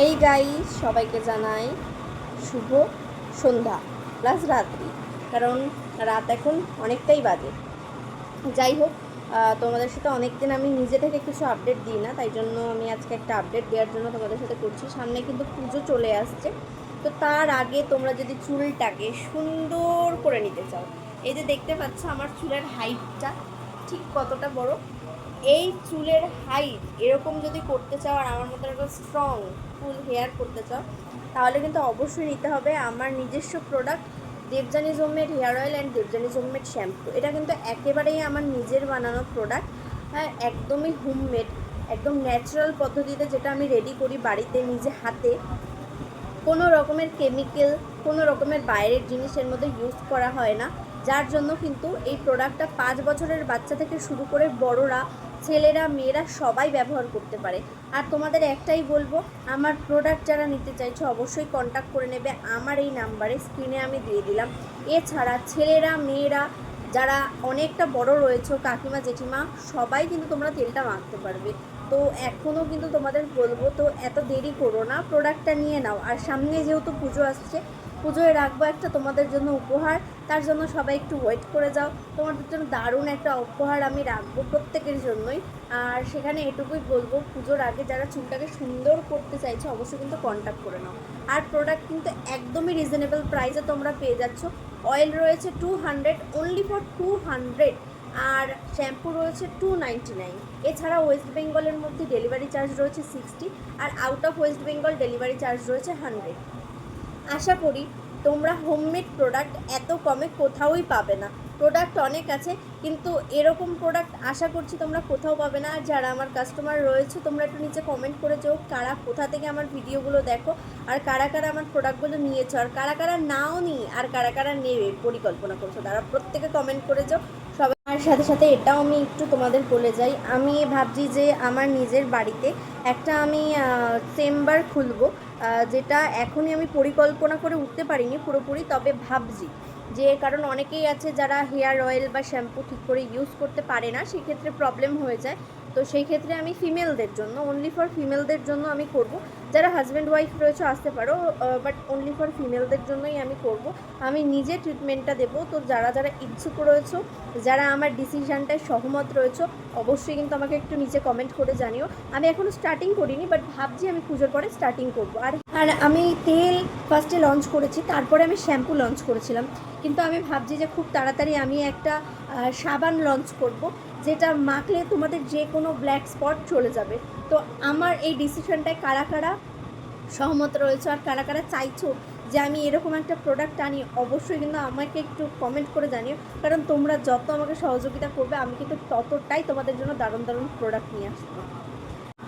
এই গাইস সবাইকে জানাই শুভ সন্ধ্যা প্লাস রাত্রি, কারণ রাত এখন অনেকটাই বাজে। যাই হোক, তোমাদের সাথে অনেকদিন আমি নিজে থেকে কিছু আপডেট দিই না, তাই জন্য আমি আজকে একটা আপডেট দেওয়ার জন্য তোমাদের সাথে করছি। সামনে কিন্তু পুজো চলে আসছে, তো তার আগে তোমরা যদি চুলটাকে সুন্দর করে নিতে চাও, এই যে দেখতে পাচ্ছ আমার চুলের হাইটটা ঠিক কতটা বড়। এই চুলের হাইট এরকম যদি করতে চাও আর আমার মতো একটা স্ট্রং ফুল হেয়ার করতে চাও, তাহলে কিন্তু অবশ্যই নিতে হবে আমার নিজস্ব product Debjani homemade hair oil and Debjani homemade shampoo. এটা কিন্তু একেবারেই আমার নিজের বানানো প্রোডাক্ট। হ্যাঁ, একদমই হোমমেড, একদম ন্যাচারাল পদ্ধতিতে, যেটা আমি রেডি করি বাড়িতে নিজে হাতে। কোনো রকমের কেমিক্যাল, কোনো রকমের বাইরের জিনিসের মধ্যে ইউজ করা হয় না, যার জন্য কিন্তু এই প্রোডাক্টটা 5 বছরের বাচ্চা থেকে শুরু করে বড়রা, ছেলেরা, মেয়েরা সবাই ব্যবহার করতে পারে। আর তোমাদের একটাই বলবো, আমার প্রোডাক্ট যারা নিতে চাইছো অবশ্যই কন্ট্যাক্ট করে নেবে আমার এই নাম্বারে, স্ক্রিনে আমি দিয়ে দিলাম। এছাড়া ছেলেরা, মেয়েরা যারা অনেকটা বড় রয়েছে, কাকিমা, জেঠিমা, সবাই কিন্তু তোমরা তেলটা মাখতে পারবে। তো এখনও কিন্তু তোমাদের বলবো, তো এত দেরি করো না, প্রোডাক্টটা নিয়ে নাও। আর সামনে যেহেতু পুজো আসছে, পুজোয় রাখবো একটা তোমাদের জন্য উপহার, তার জন্য সবাই একটু ওয়েট করে যাও। তোমাদের জন্য দারুণ একটা উপহার আমি রাখবো প্রত্যেকের জন্যই। আর সেখানে এটুকুই বলবো, পুজোর আগে যারা চুলটাকে সুন্দর করতে চাইছো অবশ্যই কিন্তু কন্ট্যাক্ট করে নাও। আর প্রোডাক্ট কিন্তু একদমই রিজনেবল প্রাইসে তোমরা পেয়ে যাচ্ছ। অয়েল রয়েছে 200, অনলি ফর 200, আর শ্যাম্পু রয়েছে 299। এছাড়া ওয়েস্ট বেঙ্গলের মধ্যে ডেলিভারি চার্জ রয়েছে 60, আর out of West Bengal delivery charge রয়েছে 100। আশা করি তোমরা হোমমেড প্রোডাক্ট এত কমে কোথাওই পাবে না। প্রোডাক্ট অনেক আছে, কিন্তু এরকম প্রোডাক্ট আশা করছি তোমরা কোথাও পাবে না। আর যারা আমার কাস্টমার রয়েছে, তোমরা একটু নিচে কমেন্ট করে যাও কারা কোথা থেকে আমার ভিডিওগুলো দেখো, আর কারা কারা আমার প্রোডাক্টগুলো নিয়েছো, আর কারা কারা নাও নি, আর কারা কারা নেবে পরিকল্পনা করছো, তারা প্রত্যেকে কমেন্ট করে যাও। আর সাথে সাথে এটাও আমি একটু তোমাদের বলে যাই, আমি ভাবছি যে আমার নিজের বাড়িতে একটা আমি চেম্বার খুলবো, যেটা এখনই আমি পরিকল্পনা করে উঠতে পারিনি পুরোপুরি, তবে ভাবছি যে, কারণ অনেকেই আছে যারা হেয়ার অয়েল বা শ্যাম্পু ঠিক করে ইউজ করতে পারে না, সেক্ষেত্রে প্রবলেম হয়ে যায়। তো সেই ক্ষেত্রে আমি ফিমেলদের জন্য, অনলি ফর ফিমেলদের জন্য আমি করব। যারা হাজব্যান্ড ওয়াইফ রয়েছে আসতে পারো, বাট অনলি ফর ফিমেলদের জন্যই আমি করব। আমি নিজে ট্রিটমেন্টটা দেবো। তো যারা যারা ইচ্ছুক রয়েছো, যারা আমার ডিসিশানটায় সহমত রয়েছে, অবশ্যই কিন্তু আমাকে একটু নিচে কমেন্ট করে জানিও। আমি এখনও স্টার্টিং করিনি, বাট ভাবছি আমি পুজোর পরে স্টার্টিং করব। আর আর আমি তেল ফার্স্টে লঞ্চ করেছি, তারপরে আমি শ্যাম্পু লঞ্চ করেছিলাম, কিন্তু আমি ভাবছি যে খুব তাড়াতাড়ি আমি একটা সাবান লঞ্চ করব, যেটা মাখলে তোমাদের যে কোনো ব্ল্যাক স্পট চলে যাবে। তো আমার এই ডিসিশনটায় কারা কারা সহমত রয়েছে আর কারা কারা চাইছো যে আমি এরকম একটা প্রোডাক্ট আনি, অবশ্যই কিন্তু আমাকে একটু কমেন্ট করে জানিও। কারণ তোমরা যত আমাকে সহযোগিতা করবে, আমি কিন্তু ততটাই তোমাদের জন্য দারুণ দারুণ প্রোডাক্ট নিয়ে আসবো।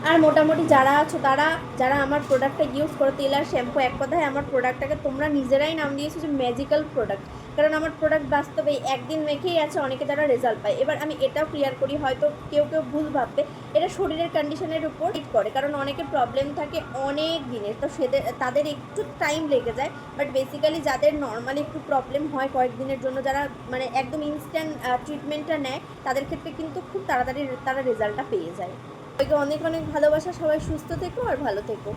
আর মোটামুটি যারা আছো, তারা যারা আমার প্রোডাক্টটা ইউজ করো, তেল আর শ্যাম্পু, এক কথায় আমার প্রোডাক্টটাকে তোমরা নিজেরাই নাম দিয়েছো যে ম্যাজিক্যাল প্রোডাক্ট। কারণ আমার প্রোডাক্ট বাস্তবে একদিন মেখেই আছে অনেকে যারা রেজাল্ট পায়। এবার আমি এটাও ক্লিয়ার করি, হয়তো কেউ কেউ ভুল ভাববে, এটা শরীরের কন্ডিশনের উপর ডিপেন্ড করে, কারণ অনেকের প্রবলেম থাকে অনেক দিনের, তো তাদের একটু টাইম লেগে যায়। বাট বেসিক্যালি যাদের নর্মালি একটু প্রবলেম হয় কয়েকদিনের জন্য, যারা মানে একদম ইনস্ট্যান্ট ট্রিটমেন্টটা নেয়, তাদের ক্ষেত্রে কিন্তু খুব তাড়াতাড়ি তারা রেজাল্টটা পেয়ে যায়। সবাইকে অনেক অনেক ভালোবাসা, সবাই সুস্থ থেকো আর ভালো থেকো।